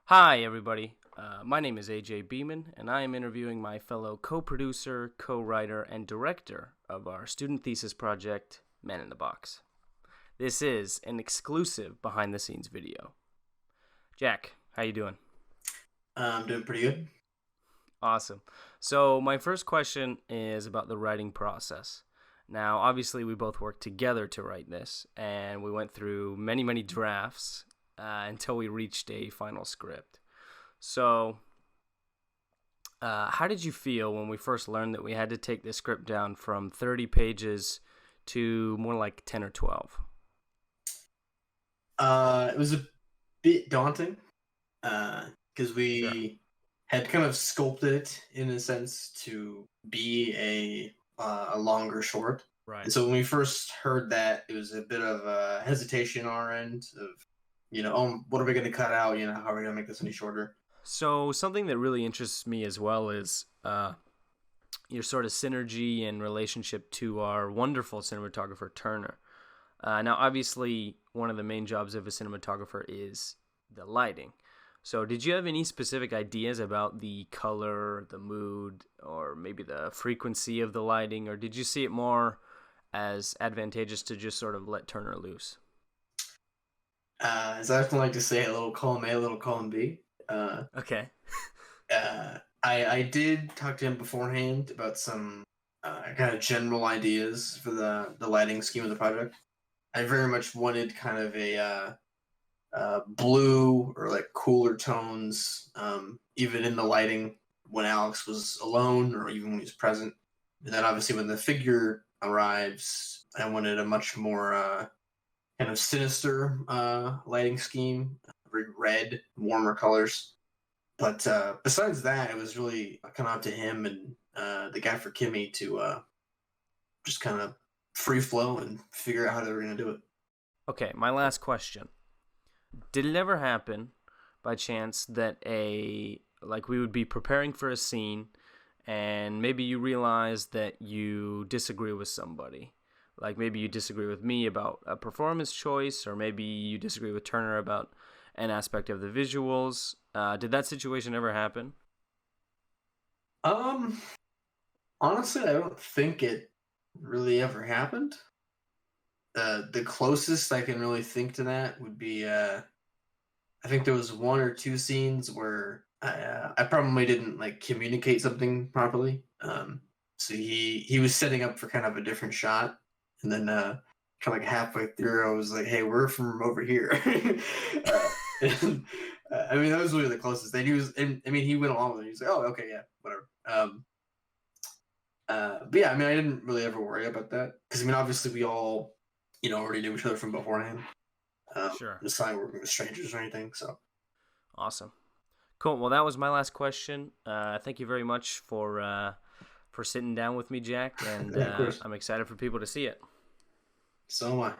Hi, everybody. My name is AJ Beeman, and I am interviewing my fellow co-producer, co-writer, and director of our student thesis project, Men in the Box. This is an exclusive behind-the-scenes video. Jack, how you doing? I'm doing pretty good. Awesome. So my first question is about the writing process. Now, obviously, we both worked together to write this, and we went through many, many drafts until we reached a final script. So, how did you feel when we first learned that we had to take the script down from 30 pages to more like 10 or 12? It was a bit daunting because Sure. we had kind of sculpted it in a sense to be a longer short. Right. And so when we first heard that, it was a bit of a hesitation on our end of, what are we going to cut out? How are we going to make this any shorter? So, something that really interests me as well is your sort of synergy and relationship to our wonderful cinematographer, Turner. Now, obviously, one of the main jobs of a cinematographer is the lighting. So, did you have any specific ideas about the color, the mood, or maybe the frequency of the lighting, or did you see it more as advantageous to just sort of let Turner loose? As I often like to say, a little column A, a little column B. Okay. I did talk to him beforehand about some kind of general ideas for the lighting scheme of the project. I very much wanted kind of a blue or like cooler tones, even in the lighting when Alex was alone or even when he was present. And then obviously when the figure arrives, I wanted a much more kind of sinister lighting scheme, very red, warmer colors. But besides that, it was really kind of up to him and the guy for Kimmy to just kind of free flow and figure out how they were going to do it. Okay, my last question. Did it ever happen by chance that like we would be preparing for a scene and maybe you realize that you disagree with somebody? Like maybe you disagree with me about a performance choice, or maybe you disagree with Turner about an aspect of the visuals. Did that situation ever happen? Um, Honestly, I don't think it really ever happened. The closest I can really think to that would be I think there was one or two scenes where I probably didn't like communicate something properly. So he was setting up for kind of a different shot, and then kind of like halfway through, I was like, "Hey, we're from over here." And, I mean, that was really the closest. And he was, and I mean, he went along with it. He was like, "Oh, okay, yeah, whatever." But yeah, I mean, I didn't really ever worry about that because I mean, obviously, we all, already knew each other from beforehand. Sure. It's not like working with strangers or anything. So Awesome. Cool. Well, that was my last question. Thank you very much for sitting down with me, Jack, and of course, I'm excited for people to see it. so am I.